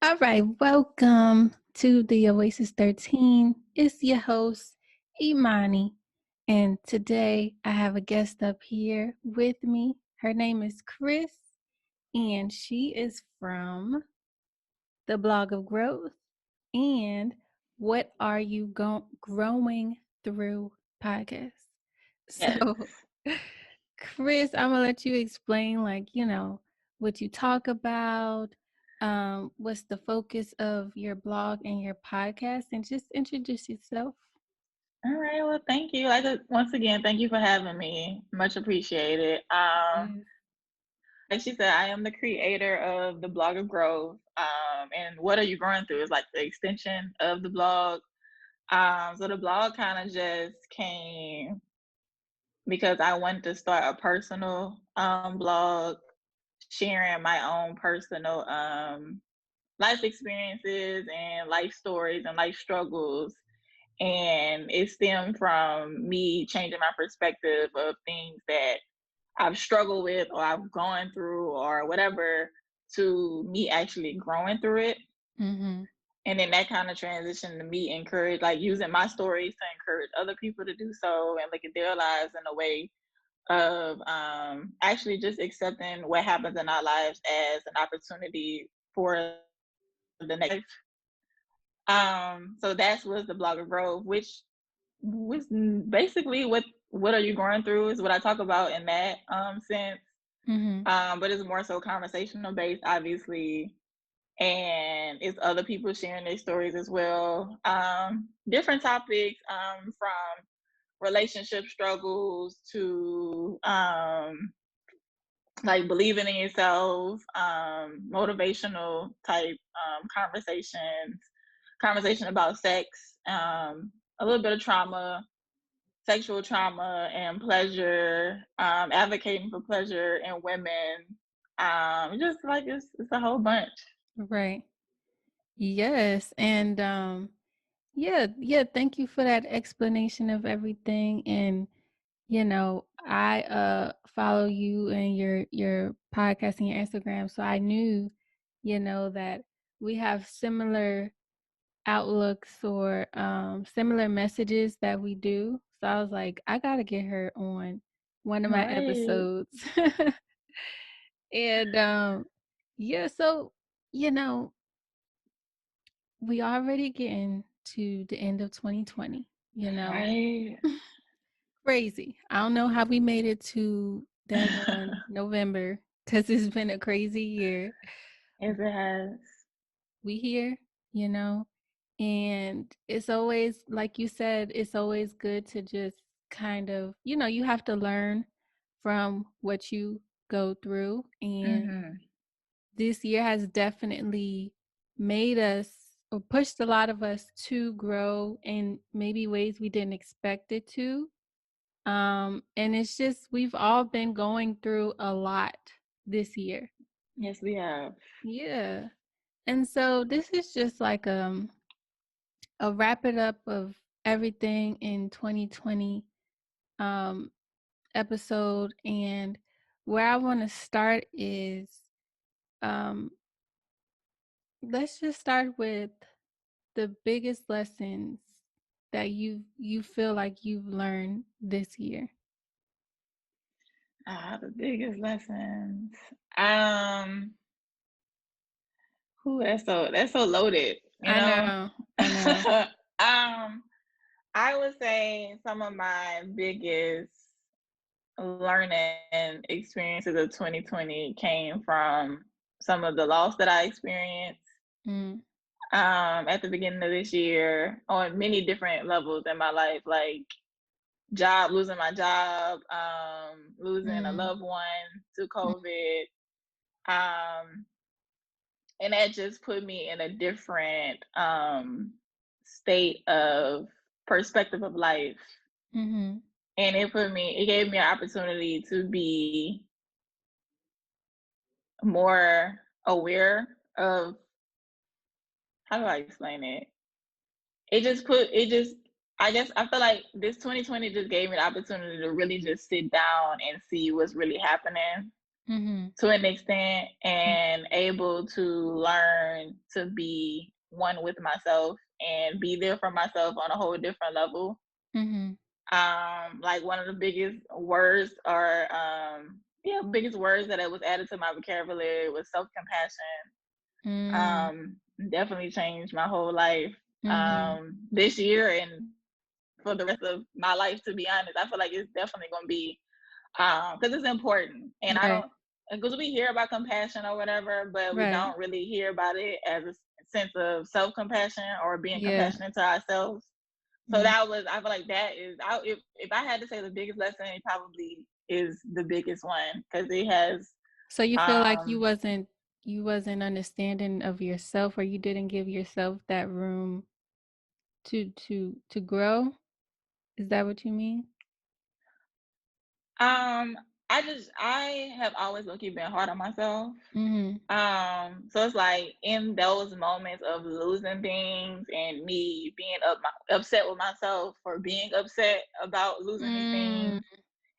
All right, welcome to the Oasis 13. It's your host, Imani. And today I have a guest up here with me. Her name is Kris, and she is from the blog of growth and What Are You Growing Through podcast. Yes. So, Kris, I'm gonna let you explain, what you talk about, what's the focus of your blog and your podcast, and just introduce yourself. All right. Well, thank you. Once again, thank you for having me. Much appreciated. Yes. Like she said, I am the creator of the blog of growth. And what are you growing through is like the extension of the blog. So the blog kind of just came because I wanted to start a personal blog, sharing my own personal life experiences and life stories and life struggles. And it stemmed from me changing my perspective of things that I've struggled with or I've gone through or whatever to me actually growing through it. Mm-hmm. And then that kind of transition to me encourage, like using my stories to encourage other people to do so and look at their lives in a way of actually just accepting what happens in our lives as an opportunity for the next life. So that was the blog of growth, which was basically what are you going through is what I talk about in that sense. Mm-hmm. But it's more so conversational based, obviously, and it's other people sharing their stories as well. Different topics, from relationship struggles to like believing in yourself, motivational type conversations, conversation about sex, a little bit of trauma, sexual trauma and pleasure, advocating for pleasure in women. Just like it's a whole bunch. Right. Yes. And yeah, thank you for that explanation of everything. And I follow you and your podcast and your Instagram, so I knew, that we have similar outlooks or similar messages that we do. So I was like, I gotta get her on one of my Right. episodes. And yeah, so you know, we already getting to the end of 2020, Right. Crazy. I don't know how we made it to daggone November because it's been a crazy year. Yes, it has. We here, you know, and it's always, like you said, it's always good to just kind of, you have to learn from what you go through. And Hmm. this year has definitely made us or pushed a lot of us to grow in maybe ways we didn't expect it to. And it's just we've all been going through a lot this year. Yes, we have. Yeah. And so this is just like a wrap it up of everything in 2020 um episode. And where I want to start is um let's just start with the biggest lessons that you feel like you've learned this year. The biggest lessons. Um, that's so loaded, you I know. know. I know. um, I would say some of my biggest learning experiences of 2020 came from some of the loss that I experienced Mm, at the beginning of this year on many different levels in my life, like losing my job, losing a mm, loved one to mm, COVID. Um, and that just put me in a different state of perspective of life. mhm. And it gave me an opportunity to be more aware of, how do I explain it? I guess I feel like this 2020 just gave me the opportunity to really just sit down and see what's really happening. Mhm. to an extent, and able to learn to be one with myself and be there for myself on a whole different level. Mhm. Like one of the biggest words or biggest words that it was added to my vocabulary was self-compassion. Mm. Um, Definitely changed my whole life. Mhm. This year and for the rest of my life, to be honest. I feel like it's definitely gonna be because it's important. And I Right. don't, because we hear about compassion or whatever, but we Right. don't really hear about it as a sense of self-compassion or being Yeah. compassionate to ourselves. So Mm. I feel like that is, if I had to say the biggest lesson, it probably is the biggest one because it has, So you feel like um, you wasn't understanding of yourself, or you didn't give yourself that room to grow? Is that what you mean? um, I have always low key been hard on myself. Mhm. So it's like in those moments of losing things and me being upset with myself for being upset about losing these Mm. things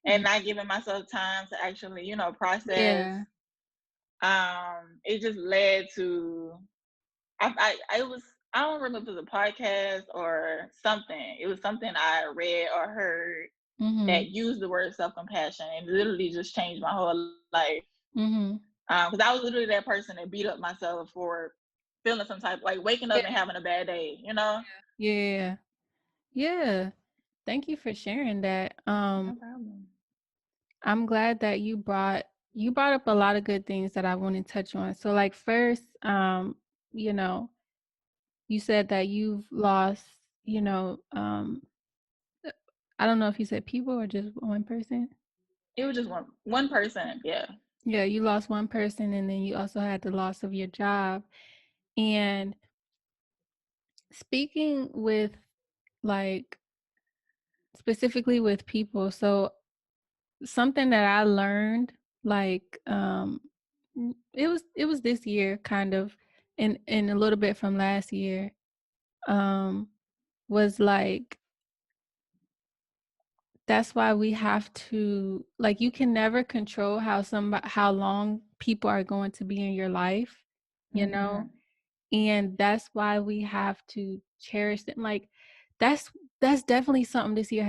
and not giving myself time to actually, process. Yeah. It just led to I it was I don't remember if it was a podcast or something. It was something I read or heard Mhm. that used the word self compassion and literally just changed my whole life. Mhm. Because I was literally that person that beat up myself for feeling some type, like waking up and Yeah. having a bad day, you know? Yeah. Yeah. Thank you for sharing that. No problem. I'm glad that you brought up a lot of good things that I want to touch on. So like first, you know, you said that you've lost, you know, uh, I don't know if you said people or just one person. It was just one person, yeah. Yeah, you lost one person, and then you also had the loss of your job. And speaking with like specifically with people, so something that I learned, like, it was this year kind of, and a little bit from last year, um, was like, that's why we have to, like, you can never control how long people are going to be in your life, you know? Mhm. And that's why we have to cherish them. Like, that's that's definitely something this year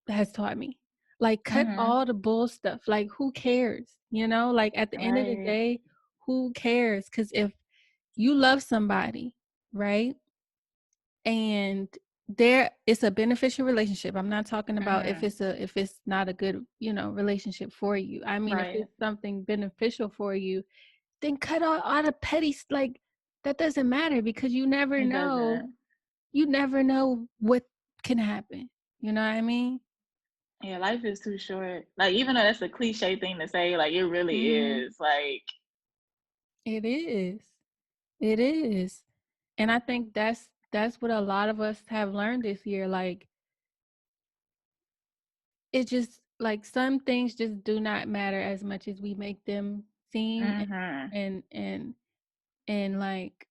has taught me. Like, cut Mhm. all the bull stuff. Like, who cares? You know, like at the end of the Right. day, who cares? Because if you love somebody, right? And there it's a beneficial relationship. I'm not talking about Mhm. if it's not a good, relationship for you. I mean, if Right. it's something beneficial for you, then cut all the like, that doesn't matter because It doesn't. you never know what can happen. You know what I mean? Yeah, life is too short. Like, even though that's a cliche thing to say, like, it really Mhm. is. Like, It is. It is. And I think that's what a lot of us have learned this year. Like, it just, like, some things just do not matter as much as we make them seem. mhm. And and like,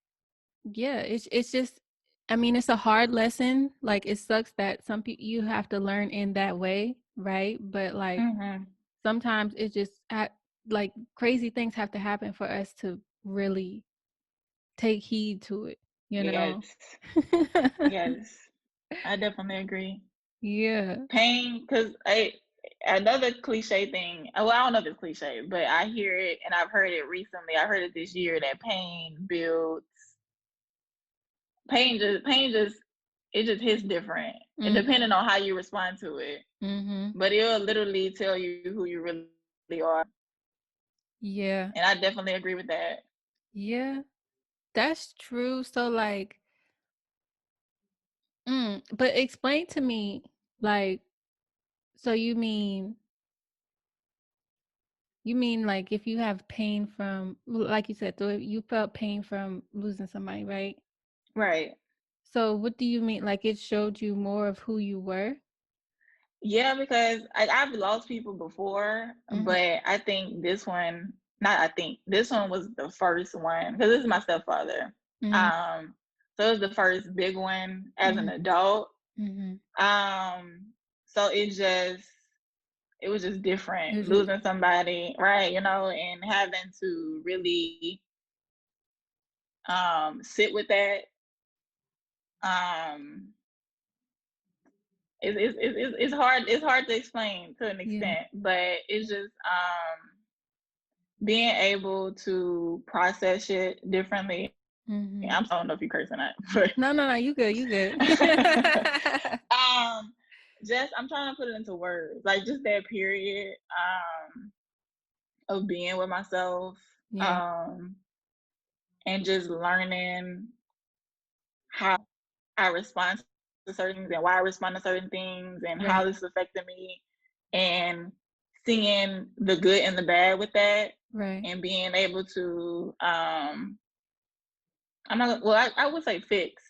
yeah, it's just, I mean, it's a hard lesson. Like, it sucks that some people you have to learn in that way, right? But like, Mhm. sometimes it just like, crazy things have to happen for us to really take heed to it, you know? Yes. Yes. I definitely agree. Yeah. Pain, because I another cliche thing. Well, I don't know if it's cliche, but I hear it, and I've heard it recently. I heard it this year that pain just it just hits different, and Mhm. depending on how you respond to it. Mhm. But it'll literally tell you who you really are, Yeah. and I definitely agree with that. Yeah. That's true. So like, but explain to me, like, so you mean like if you have pain from, like you said, so if you felt pain from losing somebody, right? Right. So what do you mean? Like, it showed you more of who you were? Yeah, because I've lost people before, Mhm. but I think this one, not I think this one was the first one because this is my stepfather. Mhm. Um, so it was the first big one as an Mhm. adult. Mhm. Um, so it was just different It was just losing somebody, right? And having to really sit with that. Um, it's hard. It's hard to explain to an yeah. extent, but it's just being able to process it differently. Mhm. I don't know if you curse or not, but No, no, no, you good, you good. um, just I'm trying to put it into words, like just that period of being with myself, Yeah, um, and just learning how I respond to certain things and why I respond to certain things and how right, this affected me, and seeing the good and the bad with that, right. and being able to I'm not well I would say fix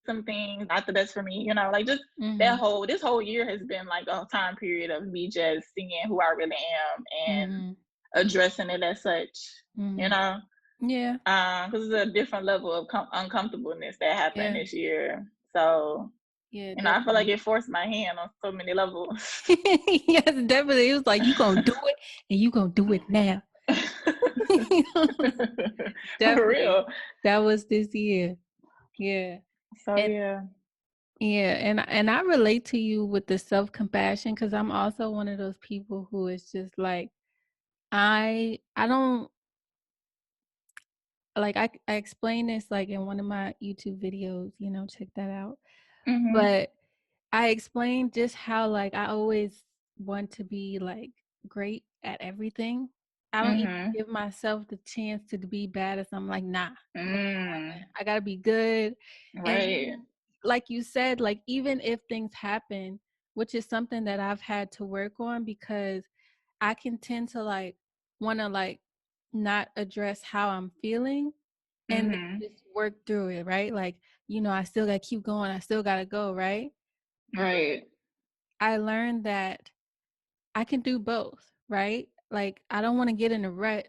some things not the best for me, like just Mhm, this whole year has been like a time period of me just seeing who I really am and mhm, addressing it as such, you mhm. know Yeah, because it's a different level of uncomfortableness that happened yeah, this year. So, yeah, I feel like definitely. it forced my hand on so many levels. Yes, definitely. It was like, "You gonna do it, and you gonna do it now." For Definitely. real. That was this year. Yeah. So And yeah. yeah, and I relate to you with the self-compassion because 'cause I'm also one of those people who is just like, I don't like, I explained this, like, in one of my YouTube videos, check that out. Mhm. But I explained just how, like, I always want to be, like, great at everything. I don't even Mhm. give myself the chance to be bad as I'm like, "Nah, not doing Mm. that. I gotta be good." And Right. then, like you said, like, even if things happen, which is something that I've had to work on because I can tend to, like, wanna, like, not address how I'm feeling and Mhm. just work through it, right? Like, I still gotta keep going, I still gotta go, right? Right. I learned that I can do both, right? Like, I don't wanna get in a rut,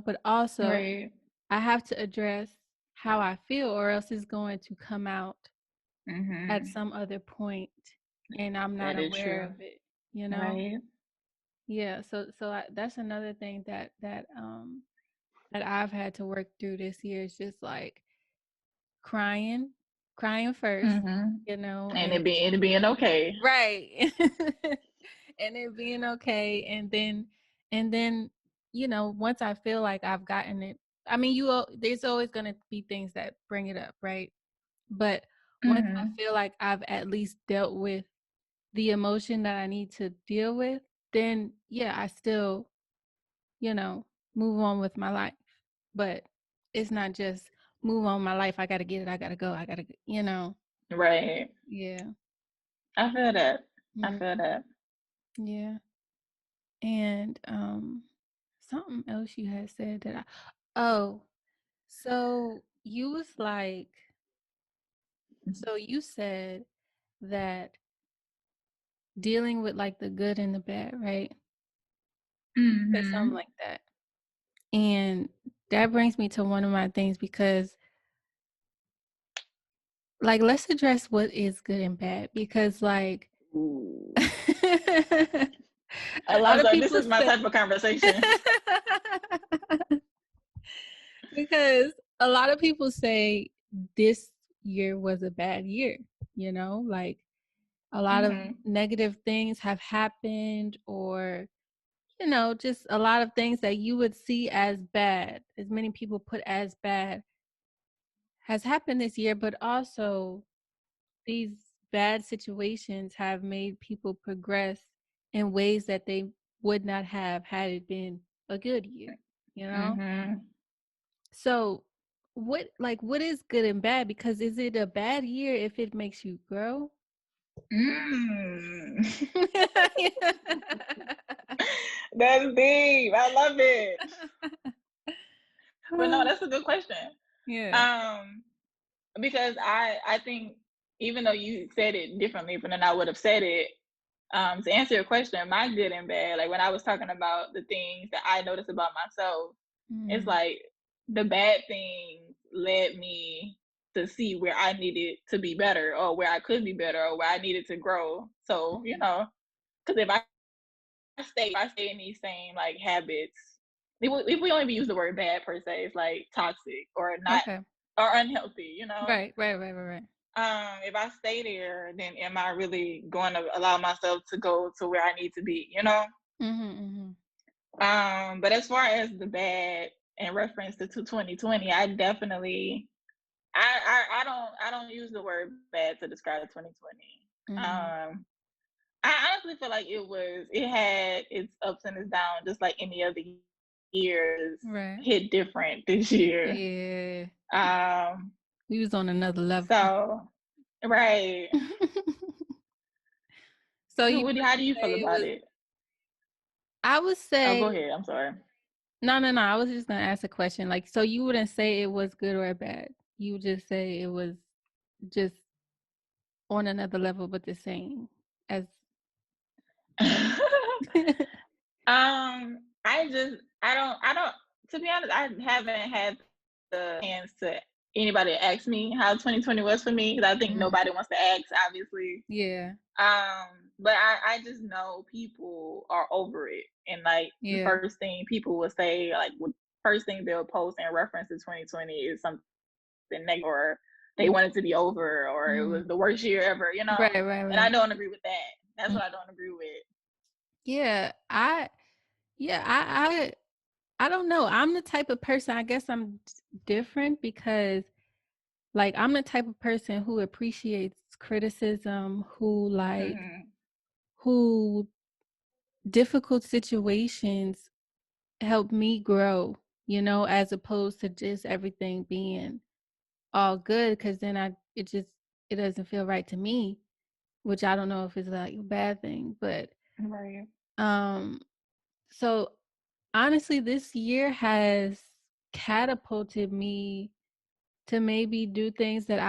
but also Right. I have to address how I feel or else it's going to come out at Mhm. some other point, and I'm not That is aware true. of it, you know? Right. Yeah, that's another thing that I've had to work through this year is just, like, crying, crying first, Mhm. And and it being okay. right. And it being okay, and then, once I feel like I've gotten it I mean, there's always gonna be things that bring it up, right? But once I Mhm. feel like I've at least dealt with the emotion that I need to deal with, then, yeah, I still, you know, move on with my life. But it's not just move on my life, I gotta get it, I gotta go, I gotta g Right. Yeah. I feel that. I Mhm. feel that. Yeah. And, something else you had said that oh, so you was like so you said that dealing with, like, the good and the bad, right? Said something Mhm. like that. And that brings me to one of my things because, like, let's address what is good and bad because, like, Ooh. a I'm lot of sorry, this people is my say type of conversation. because a lot of people say this year was a bad year, like a lot of Mhm. negative things have happened or just a lot of things that you would see as bad, as many people put as bad has happened this year, but also these bad situations have made people progress in ways that they would not have had it been a good year, you know? Mhm. So, what is good and bad? Because is it a bad year if it makes you grow? Mm. Yeah. That's deep. I love it. But no, that's a good question. Yeah. Um, because I think even though you said it differently than I would have said it, to answer your question, my good and bad, like when I was talking about the things that I noticed about myself, it's Mm, like the bad things led me to see where I needed to be better or where I could be better or where I needed to grow. So, mhm. because if I stay in these same like habits, if we don't even use the word bad per se, it's like toxic or not Okay. or unhealthy, you know. Right, right, right, right, right. If I stay there, then am I really going to allow myself to go to where I need to be, you know? Mhm, mhm. But as far as the bad in reference to 2020, I definitely I don't use the word bad to describe 2020. Mhm. Um, I honestly feel like it had its ups and its downs, just like any other year. Just Right. hit different this year. Yeah. Um, We was on another level. so right. So So you Woody, how wouldn't do you feel say it about was it? I would Oh, say go ahead. I'm sorry. no, no, no, I was just gonna ask a question, like, so you wouldn't say it was good or bad? You would just say it was just on another level, but the same as I don't to be honest, I haven't had the chance to anybody ask me how 2020 was for me because I think Mhm. nobody wants to ask, obviously. Yeah, But I just know people are over it, and like the yeah. first thing people will say, like first thing they'll post in reference to 2020 is something negative, or they Mm, want it to be over, or it was mhm. the worst year ever, you know. Right, right, And I right. don't agree with that. That's Mm. what I don't agree with. Yeah, I don't know. I'm the type of person, I guess I'm different because like I'm the type of person who appreciates criticism, Hmm. who difficult situations help me grow, as opposed to just everything being all good because then it doesn't feel right to me, which I don't know if it's like a bad thing, but Right. um so honestly this year has catapulted me to maybe do things that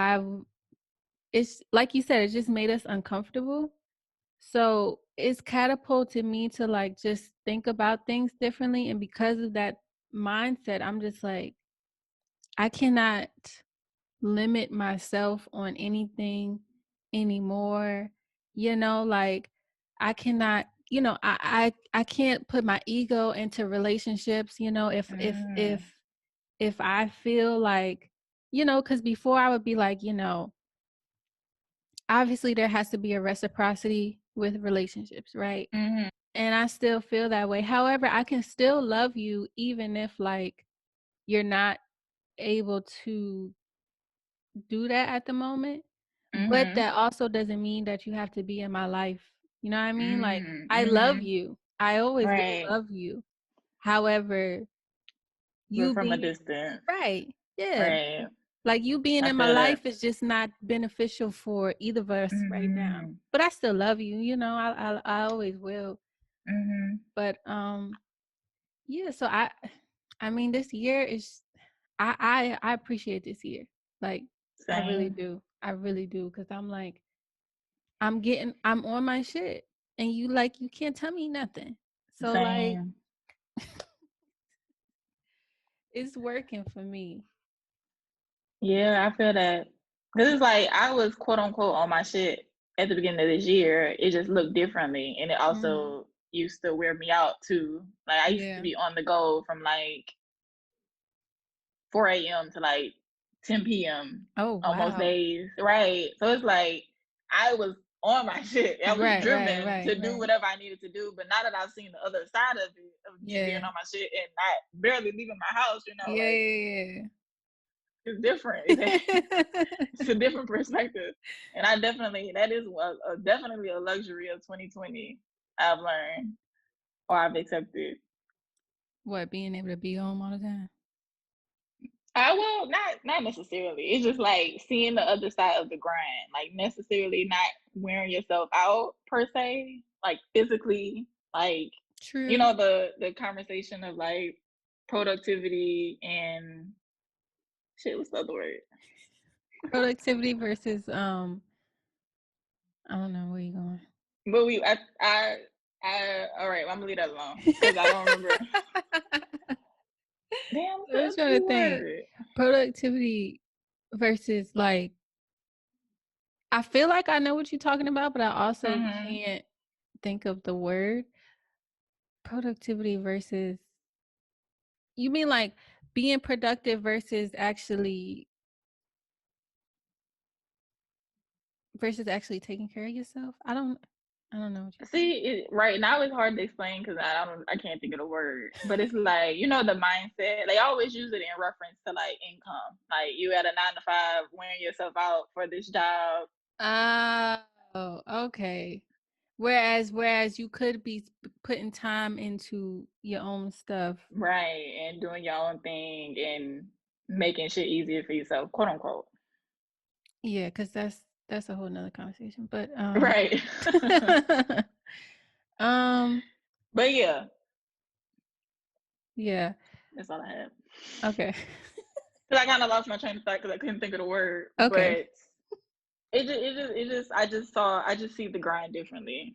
it's like you said, it just made us uncomfortable. So it's catapulted me to like just think about things differently. And because of that mindset, I'm just like, I cannot limit myself on anything anymore. Like I cannot, I can't put my ego into relationships, Mm. if I feel like, because before I would be like, obviously there has to be a reciprocity with relationships, right? Mhm. And I still feel that way. However, I can still love you even if like you're not able to do that at the moment. But Mhm. that also doesn't mean that you have to be in my life. You know what I mean? Like Mm. I love Mhm. you. I always will Right. love you. However, But you from a being distance. right. Yeah. Right. Like you being I in my feel that. life is just not beneficial for either of us right now. Mhm. But I still love you, I always will. Mhm. But yeah, so I mean this year is I appreciate this year. Like I really Same. do. I really do cuz I'm like I'm on my shit and you can't tell me nothing. So like Same. it's working for me. Yeah, I feel that. Cause it's like I was quote unquote on my shit at the beginning of this year. It just looked differently, and it Mhm. also used to wear me out too. Like I used to Yeah. be on the go from like 4 a.m. to like 10 p.m. Oh, on most wow. days, right? So it's like I was on my shit. I was Right, right, driven right, to do right. whatever I needed to do. But now that I've seen the other side of it, of me being Yeah. on my shit and not barely leaving my house, Yeah, like yeah, it's different. yeah. It's a different perspective, and I definitely that is definitely a luxury of 2020. I've learned or I've accepted. What, being able to be home all the time? I will not necessarily. It's just like seeing the other side of the grind, like necessarily not wearing yourself out per se, like physically, like True. the conversation of like productivity and shit. What's the other word? Productivity versus I don't know where you going. But all right. I'm gonna leave that alone because I don't remember. Damn, what's the I'm trying other to think. word? Productivity versus like I feel like I know what you're talking about, but I also Hmm. can't. think of the word productivity versus, you mean like being productive versus actually taking care of yourself? I don't know what you See, right now it's hard to explain because I can't think of the word, but it's like the mindset. They always use it in reference to like income, like you at a 9 to 5, wearing yourself out for this job, Oh, okay. Whereas you could be putting time into your own stuff. right, and doing your own thing and making shit easier for yourself, quote unquote. Yeah, because that's a whole nother conversation. But Right. um, But yeah, yeah. that's all I have. Okay. Because I kind of lost my train of thought because I couldn't think of the word, Okay. but I just see the grind differently.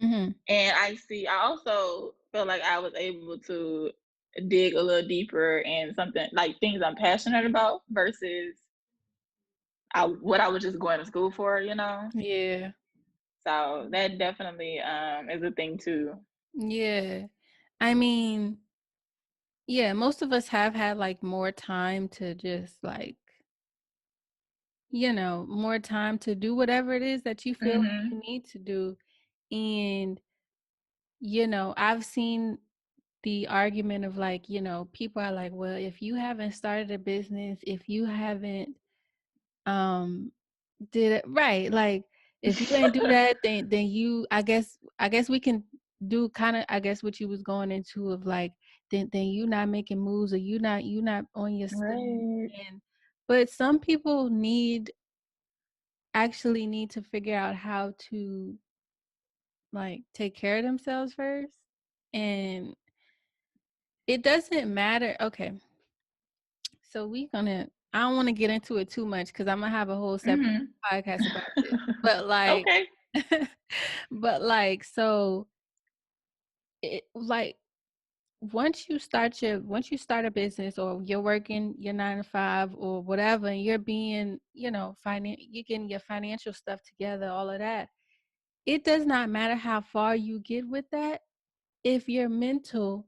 Hmm. And I also feel like I was able to dig a little deeper in something like things I'm passionate about versus what I was just going to school for. Yeah. So that definitely is a thing too. Yeah. I mean, yeah, most of us have had like more time to just like, more time to do whatever it is that you feel like you Mhm. need to do. And, I've seen the argument of like, people are like, well, if you haven't started a business, if you haven't um did it right, like if you ain't do that, then you I guess we can do kind of I guess what you was going into of like then you not making moves or you not on your stuff. Right. And but some people actually need to figure out how to like take care of themselves first. And it doesn't matter. Okay, so I don't want to get into it too much because I'm gonna have a whole separate Mhm. podcast about this. But like, Okay. so it like once you start a business or you're working your 9 to 5 or whatever, and you're being, you're getting your financial stuff together, all of that. It does not matter how far you get with that if your mental,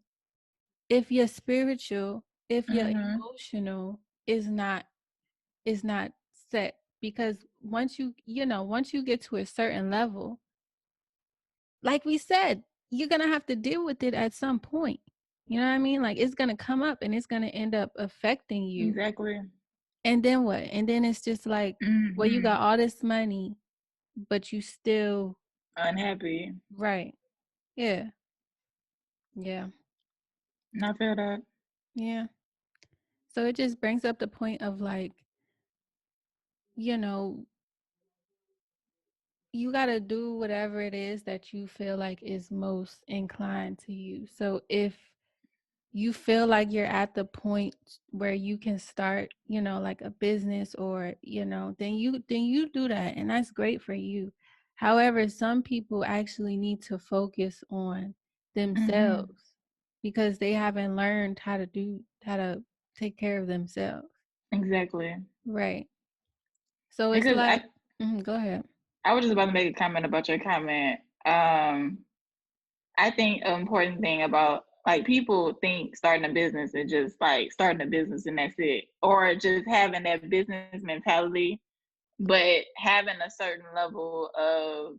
if your spiritual, if your Mhm. emotional is not set. Because once you get to a certain level, like we said, you're gonna have to deal with it at some point. You know what I mean? Like it's gonna come up and it's gonna end up affecting you. Exactly. And then what? And then it's just like, well, you got Mhm. all this money, but you still Unhappy. right. Yeah. Yeah. I feel that. Yeah. So it just brings up the point of like, you know, you got to do whatever it is that you feel like is most inclined to you. So if you feel like you're at the point where you can start, like a business or, then you do that, and that's great for you. However, some people actually need to focus on Mhm. themselves because they haven't learned how to take care of themselves. Exactly. Right. So it's Because like, go ahead. I was just about to make a comment about your comment. I think an important thing about like people think starting a business is just like starting a business and that's it, or just having that business mentality, but having a certain level of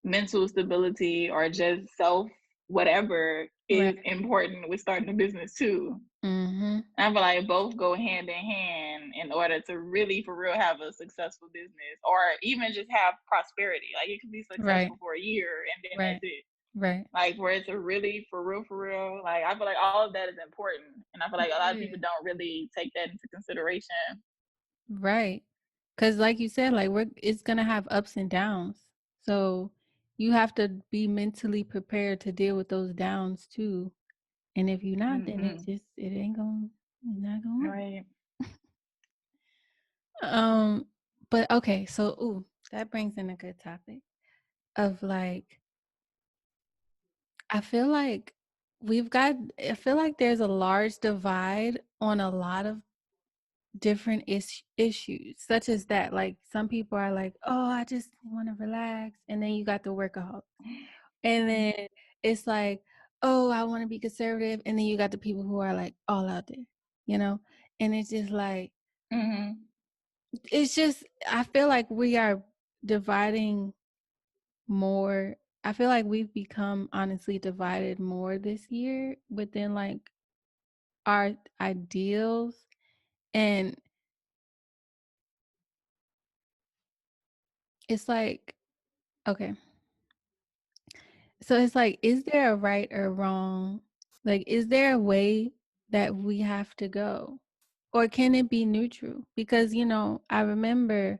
mental stability or just self whatever is Right. important with starting a business too. Mhm. I feel like both go hand in hand in order to really for real have a successful business or even just have prosperity. Like it could be Right. successful for a year and then that's Right. it. Right. Like for it to really for real, like I feel like all of that is important. And I feel like a lot of Yeah. people don't really take that into consideration. Right. Cause like you said, like it's gonna have ups and downs. So you have to be mentally prepared to deal with those downs too. And if you're not, then Hmm. it's not gonna work. Right. Um, but okay, so that brings in a good topic of like, I feel like I feel like there's a large divide on a lot of different issues, such as that. Like some people are like, "Oh, I just want to relax," and then you got the workaholic, and then it's like, "Oh, I want to be conservative," and then you got the people who are like all out there, you know. And it's just like, Mhm. it's just, I feel like we are dividing more. I feel like we've become honestly divided more this year within like our ideals. And it's like, okay, so it's like, is there a right or wrong? Like, is there a way that we have to go? Or can it be neutral? Because, I remember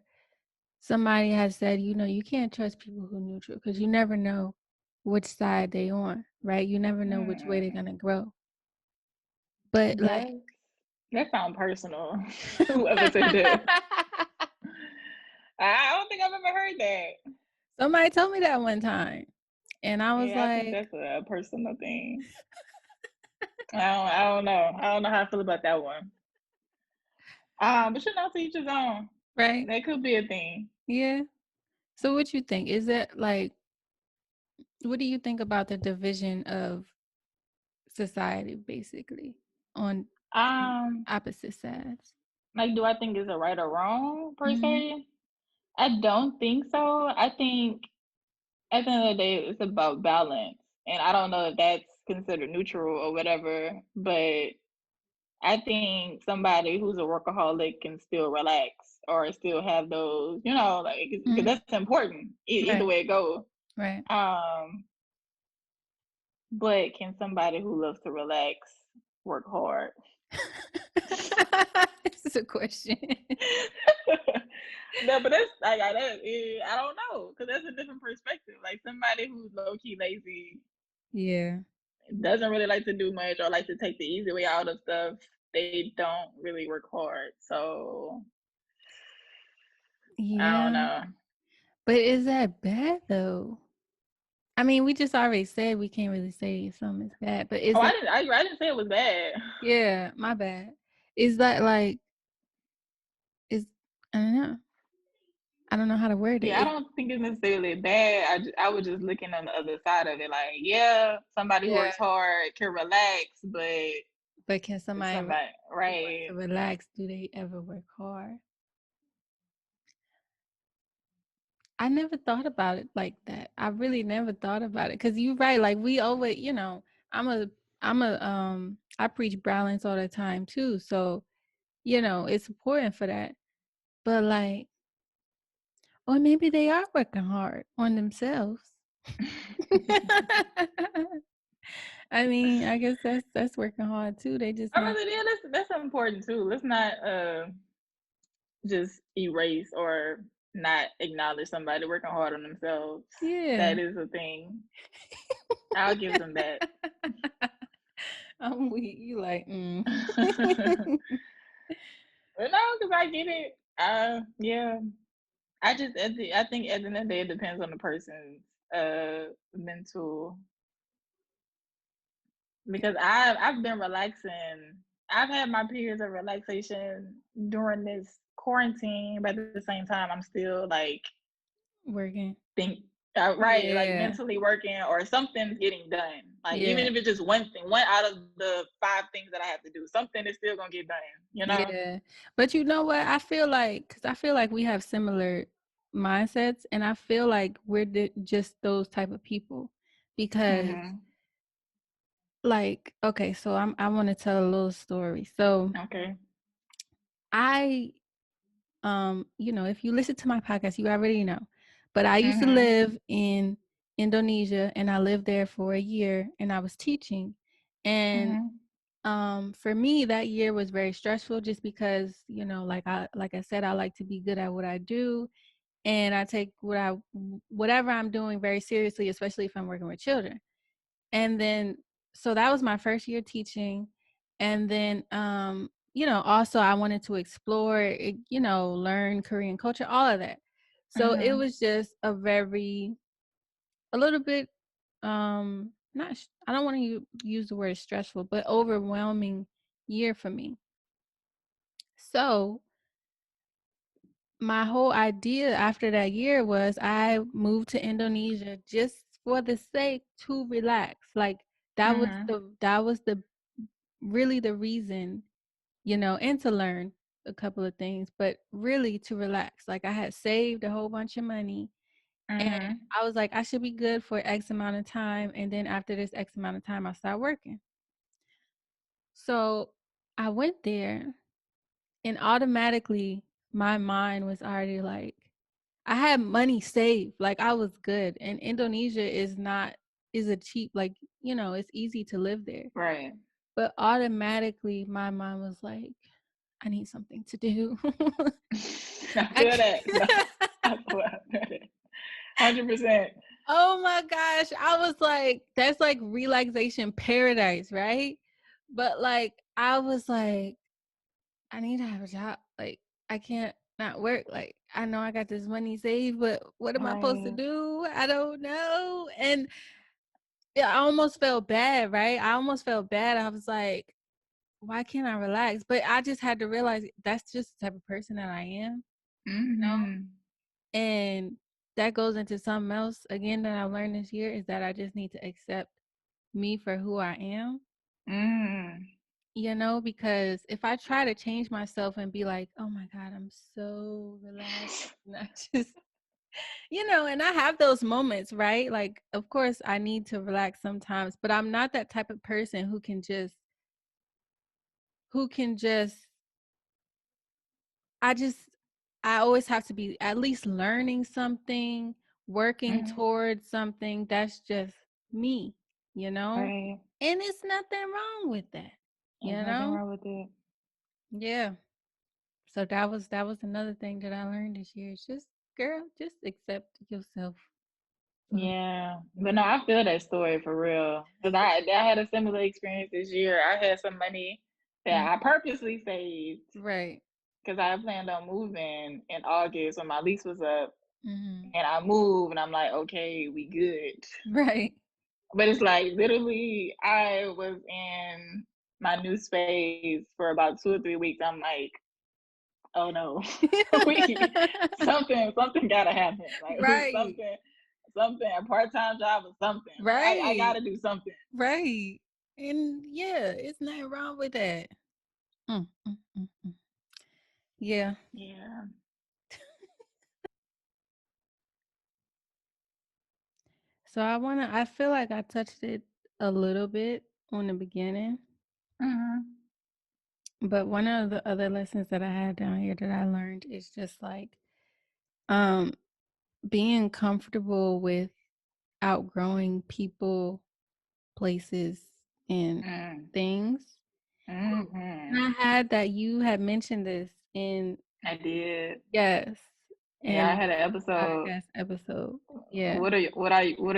somebody had said, you can't trust people who are neutral because you never know which side they on, right? You never know which way they're Mm. gonna grow. But like, That that sound personal. Whoever said that. I don't think I've ever heard that. somebody told me that one time, and I was Yeah, I think like, that's a personal thing. I don't know. I don't know how I feel about that one. But to each his own. right? That could be a thing. Yeah. So what you think? Is it like, what do you think about the division of society basically on Um, opposite sides? like, do I think it's a right or wrong per Mhm. se? I don't think so. I think at the end of the day, it's about balance, and I don't know if that's considered neutral or whatever. But I think somebody who's a workaholic can still relax or still have those, like because Mhm. that's important. Either Right. way it goes. Right. Um, but can somebody who loves to relax work hard? This is a question. No, but that's I don't know because that's a different perspective. Like somebody who's low key lazy Yeah. doesn't really like to do much or like to take the easy way out of stuff. They don't really work hard. So I don't Yeah. know. But is that bad though? I mean, we just already said we can't really say something is bad, but is Oh, I that, didn't. I didn't say it was bad. yeah, my bad. Is that like, is, I don't know. I don't know how to word it. Yeah, I don't think it's necessarily bad. I was just looking on the other side of it. Like, yeah, somebody who Yeah. works hard can relax, but But can somebody somebody, who wants to right? relax, do they ever work hard? I never thought about it like that. I really never thought about it. Cause you're right. Like we always, I'm a, I preach balance all the time too. So, it's important for that. But like, or maybe they are working hard on themselves. I mean, I guess that's working hard too. They just I not. really, yeah, that's important too. Let's not just erase or not acknowledge somebody working hard on themselves. Yeah. That is a thing. I'll give them that. I'm weak. You like, But no, because I get it. Yeah. I think at the end of the day, it depends on the person's mental. Because I've been relaxing. I've had my periods of relaxation during this quarantine, but at the same time, I'm still like working. think right, like Yeah. mentally working or something's getting done. Like even Yeah. if it's just one thing, one out of the five things that I have to do, something is still gonna get done. You know? Yeah. But you know what? I feel like, because I feel like we have similar mindsets, and I feel like we're just those type of people. Because, Mhm. like, okay, so I want to tell a little story. So Okay. I, if you listen to my podcast, you already know. But I used to Mhm. live in Indonesia, and I lived there for a year, and I was teaching. And Mhm. for me, that year was very stressful just because, like I said, I like to be good at what I do, and I take whatever I'm doing very seriously, especially if I'm working with children. And then, so that was my first year teaching. And then, also I wanted to explore, learn Korean culture, all of that. So it Mhm. was just a little bit, not, I don't want to use the word stressful, but overwhelming year for me. So my whole idea after that year was I moved to Indonesia just for the sake to relax. Like Mhm. that was the really the reason, you know, and to learn a couple of things, but really to relax. Like I had saved a whole bunch of money and Mhm. I was like, I should be good for X amount of time. And then after this X amount of time, I'll start working. So I went there and automatically my mind was already like, I had money saved. Like I was good. And Indonesia is a cheap, like, you know, it's easy to live there. Right. But automatically my mind was like, I need something to do. I I feel that. No, can't. I feel that. 100%. Oh my gosh. I was like, that's like relaxation paradise, right? But like, I was like, I need to have a job. Like, I can't not work. Like, I know I got this money saved, but what am I supposed to Right. do? I don't know. And yeah, I almost felt bad, right? I almost felt bad. I was like, why can't I relax? But I just had to realize that's just the type of person that I am, you know? Mhm. And that goes into something else again that I learned this year is that I just need to accept me for who I am, Mm. you know, because if I try to change myself and be like, oh my God, I'm so relaxed, and I just, you know, and I have those moments, right? Like, of course, I need to relax sometimes, but I'm not that type of person who can just, I just, I always have to be at least learning something, working Mhm. towards something. That's just me, you know? Right. And it's nothing wrong with that, you There's nothing know? wrong with it. Yeah. So that was another thing that I learned this year. It's just, girl, just accept yourself for who. Yeah. But no, I feel that story for real. Cause I had a similar experience this year. I had some money that Mm, I purposely saved right. because I planned on moving in August when my lease was up. Hmm. And I moved and I'm like, okay, we good. Right. But it's like literally I was in my new space for about 2 or 3 weeks. I'm like, oh no, we something gotta happen. Like Right. something, a part-time job or something. Like I Right. gotta do something. Right. And yeah, it's nothing wrong with that. Mm, mm, mm, mm. Yeah. Yeah. So I feel like I touched it a little bit on the beginning, Mhm. but one of the other lessons that I had down here that I learned is just like um being comfortable with outgrowing people, places, and Mm. things. And I Mhm. had that you had mentioned this in I did. yes, Yeah, I in had an the episode. podcast episode. Yeah. What are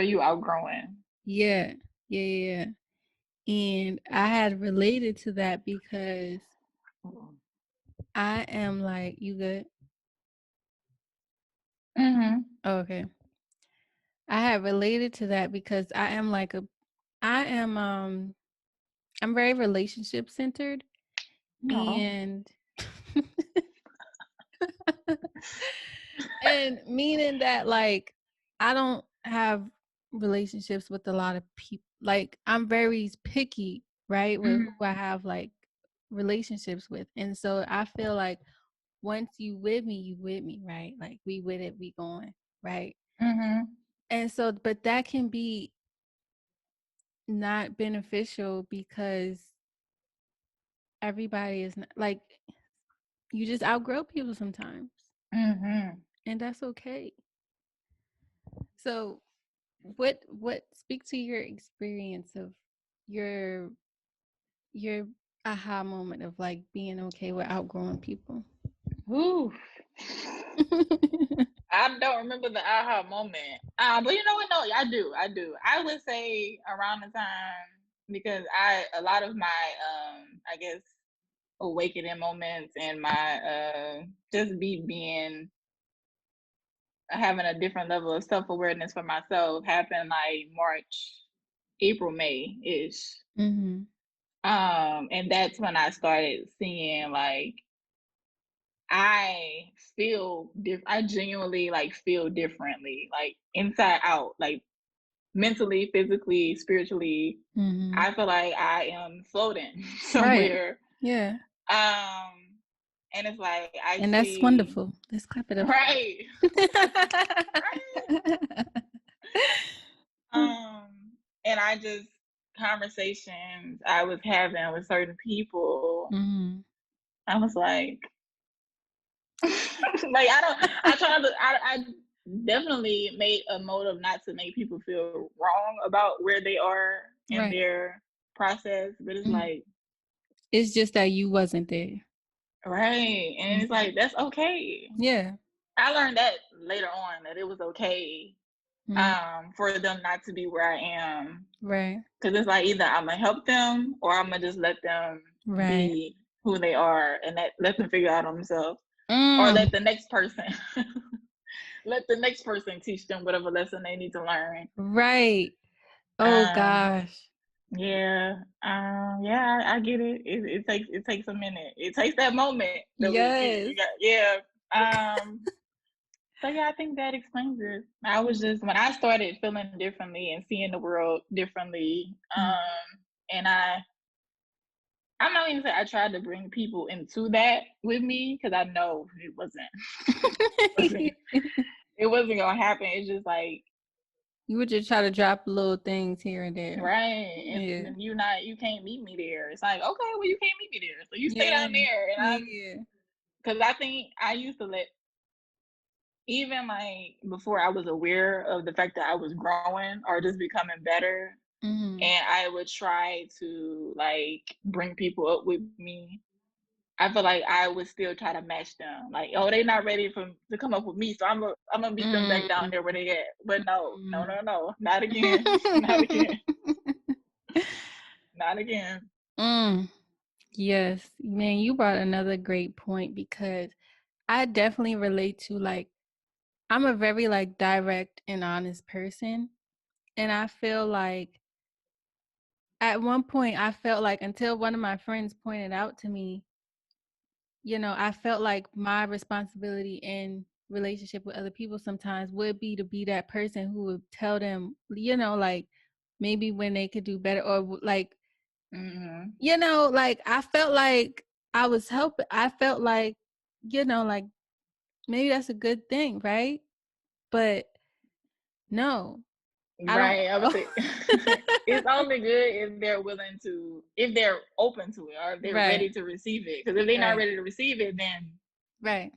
you outgrowing? Yeah. Yeah, yeah, yeah. And I had related to that because I am like, you good? Mhm. Oh, okay. I had related to that because I am I'm very relationship centered No. and and meaning that like I don't have relationships with a lot of people. Like I'm very picky, right, with who Mhm. I have like relationships with. And so I feel like once you with me, right? Like we with it, we going, right? Mhm. And so but that can be not beneficial because everybody is not like you just outgrow people sometimes. Mhm. And that's okay. So what speak to your experience of your your aha moment of like being okay with outgrowing people. Oof. I don't remember the aha moment. But you know what? No, I do. I do. I would say around the time because a lot of my I guess awakening moments and my just being having a different level of self-awareness for myself happened like March, April, May ish. Mhm. And that's when I started seeing like feel I genuinely like feel differently, like inside out, like mentally, physically, spiritually. Mhm. I feel like I am floating Right. somewhere. Yeah. Um, and it's like I And that's see, wonderful. Let's clap it up for right, right. that. And I just conversations I was having with certain people, Mhm. I was like, like I don't. I try to. I definitely made a motive not to make people feel wrong about where they are in Right. their process, but it's Mhm. like, It's just that you wasn't there. right, and it's Mhm. like that's okay. Yeah. I learned that later on that it was okay, Mhm. for them not to be where I am, Right. because it's like either I'm gonna help them or I'm gonna just let them Right. be who they are and let them figure out on themselves, or Mm. let the next person let the next person teach them whatever lesson they need to learn. Right. Oh Um, gosh. yeah, yeah, I get it. It takes a minute. It takes that moment that you Yes. got. Yeah. So yeah, I think that explains it. I was just when I started feeling differently and seeing the world differently. Mhm. And I'm not even saying I tried to bring people into that with me because I know it wasn't it wasn't gonna happen. It's just like, You would just try to drop little things here and there. right, Yeah. and you can't meet me there. It's like, okay, well, you can't meet me there, so you stay Yeah. down there, and Yeah. because I think I used to let, even like before I was aware of the fact that I was growing or just becoming better, Mhm. and I would try to like bring people up with me. I feel like I would still try to match them. Like, oh, they not ready to come up with me, so I'm gonna meet them back down Mm. there where they at. But no, no, Mm. no, no, not again, not again, not again. Mm. Yes, man, you brought another great point because I definitely relate to like I'm a very like direct and honest person, and I feel like at one point I felt like until one of my friends pointed out to me, I felt like my responsibility in relationship with other people sometimes would be to be that person who would tell them, like maybe when they could do better or like, Hmm. like I felt like I was helping. I felt like, like maybe that's a good thing, right? But no, I don't. Right, I would say it's only good if they're open to it or if they're Right, ready to receive it. Because if they're not right, ready to receive it, then right.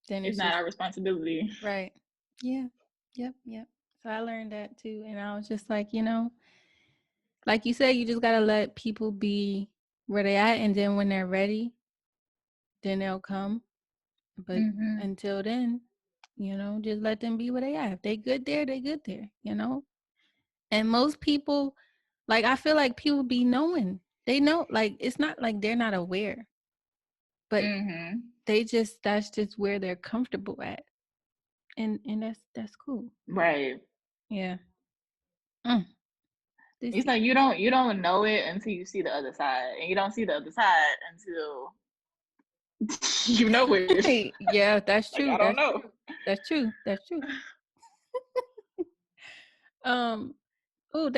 Then it's it's not just our responsibility. right. Yeah. Yep. Yep. So I learned that too. And I was just like, like you said, you just gotta let people be where they at, and then when they're ready, then they'll come. But Hmm. until then, just let them be where they at. If they good there, they good there. And most people, like I feel like people be knowing. They know, like it's not like they're not aware, but Hmm. that's just where they're comfortable at, and that's cool. Right. Yeah. Mm, this It's is like you don't know it until you see the other side, and you don't see the other side until you know it. yeah, that's Like I true. don't That's know. true. That's true. That's true. Um. Oh,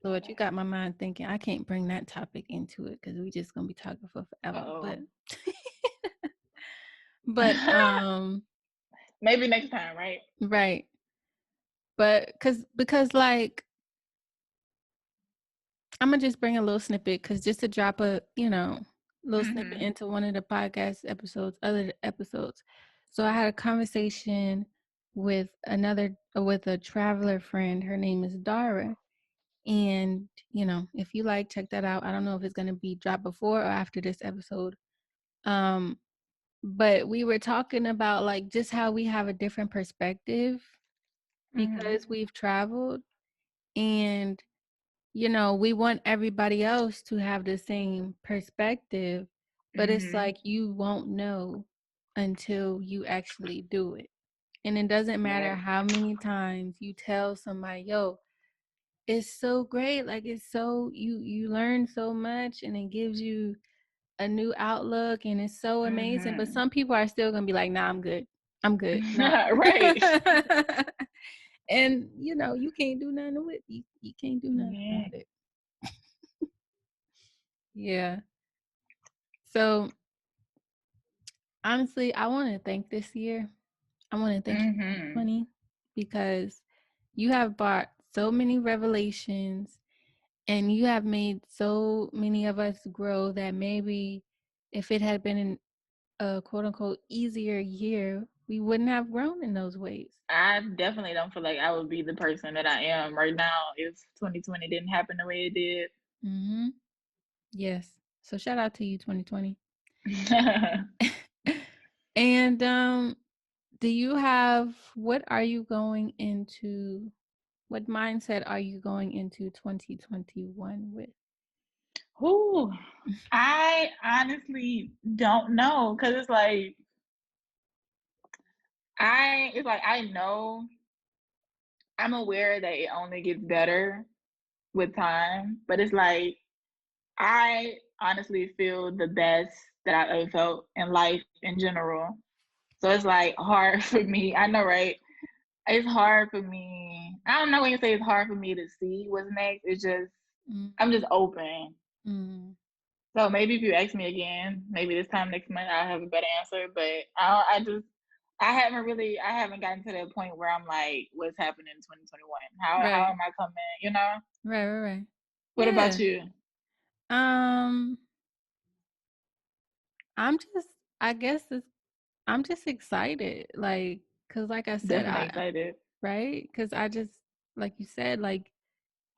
Lord, you got my mind thinking. I can't bring that topic into it because we just gonna be talking for forever. Oh. But Maybe next time, right? right. But because like I'm gonna just bring a little snippet because just to drop a little snippet Hmm. into one of the podcast episodes, other episodes. So I had a conversation with a traveler friend. Her name is Dara, and if you like, check that out. I don't know if it's gonna be dropped before or after this episode. Um, but we were talking about like just how we have a different perspective Hmm. because we've traveled and we want everybody else to have the same perspective, but it's Hmm. like you won't know until you actually do it. And it doesn't matter Right. how many times you tell somebody, yo, it's so great. Like it's so you learn so much and it gives you a new outlook and it's so amazing, but Mhm. some people are still gonna be like, nah, I'm good. I'm good. No. Right. And you can't do nothing with you can't do nothing Yeah. about it. Yeah. So honestly, I want to thank this year. I want to thank you, Mhm. 2020, because you have brought so many revelations and you have made so many of us grow that maybe if it had been a quote unquote easier year, we wouldn't have grown in those ways. I definitely don't feel like I would be the person that I am right now if 2020 didn't happen the way it did. Hmm. Yes. So shout out to you, 2020. And do you have what are you going into? What mindset are you going into 2021 with? Who I honestly don't know because it's like I know I'm aware that it only gets better with time, but it's like I honestly feel the best that I've ever felt in life in general. So it's like hard for me. I know, right? It's hard for me. I don't know when you say it's hard for me to see what's next. It's just I'm just open. Mm-hmm. So maybe if you ask me again, maybe this time next month I'll have a better answer. But I haven't gotten to that point where I'm like, what's happening in 2021? How Right. am I coming? You know? Right, right, right. What about Yeah. you? Um, I'm just I guess I'm just excited. Like, cause like I said, Definitely excited. right? Cause I just like you said, like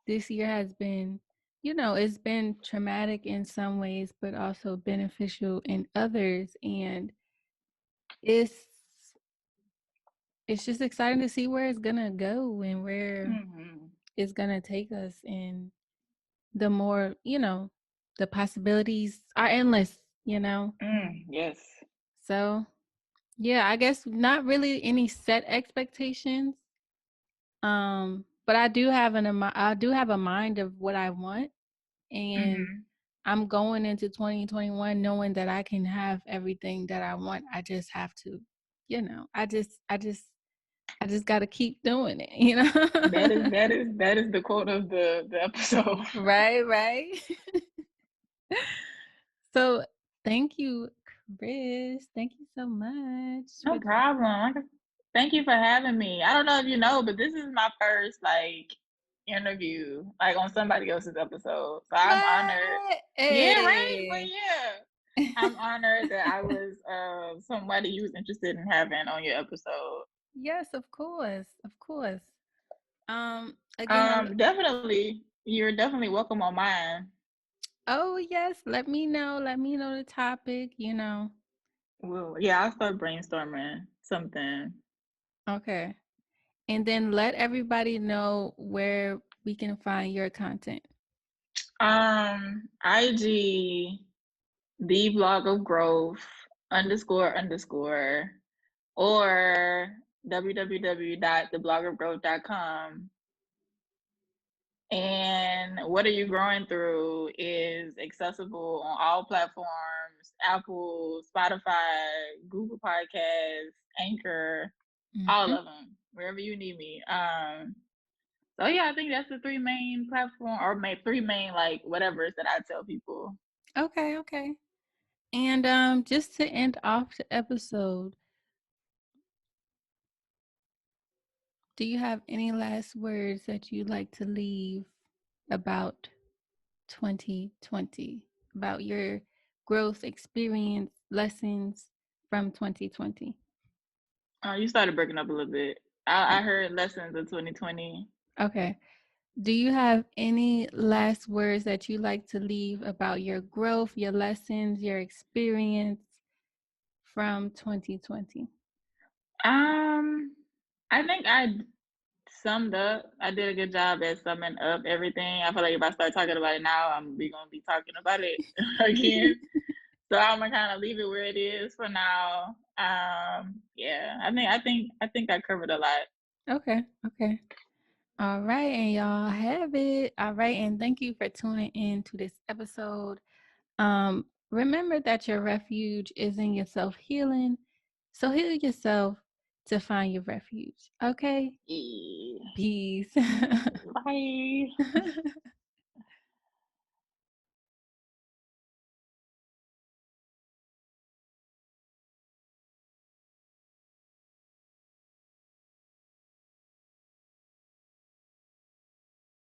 this year has been, it's been traumatic in some ways, but also beneficial in others. And it's it's just exciting to see where it's gonna go and where Hmm. it's gonna take us. And the more, the possibilities are endless. Yes. So yeah, I guess not really any set expectations. But I do have a mind of what I want, and Hmm. I'm going into 2021 knowing that I can have everything that I want. I just have to, I just got to keep doing That is it. that is that is the quote of the episode. Right, right. So, thank you, Chris. Thank you so much No for problem. Thank you for having me. I don't know if you know, but this is my first interview on somebody else's episode. So I'm honored. what? Yeah, right. But Hey. yeah, I'm honored that I was somebody you was interested in having on your episode. Yes, of course. Of course. Again, Definitely, you're definitely welcome on mine. oh yes, let me know. Let me know the topic. Well, yeah, I'll start brainstorming something. Okay. And then let everybody know where we can find your content. IG, the blog of growth __ or www.theblogofgrowth.com. And What Are You Growing Through is accessible on all platforms: Apple, Spotify, Google Podcasts, Anchor, all Hmm. of them, wherever you need me. So yeah, I think that's the three main platform or three main whatever's that I tell people. Okay, okay. And just to end off the episode, do you have any last words that you'd like to leave about 2020, about your growth experience, lessons from 2020? You started breaking up a little bit. Oh, I heard lessons of 2020. okay. Do you have any last words that you like to leave about your growth, your lessons, your experience from 2020? I think I summed up. I did a good job at summing up everything. I feel like if I start talking about it now, we gonna be talking about it again. So I'm gonna kind of leave it where it is for now. Yeah, I think I covered a lot. Okay, okay. All right, and y'all have it. All right, and thank you for tuning in to this episode. remember that your refuge is in your self healing. So heal yourself to find your refuge. Okay? Yeah. Peace. Bye.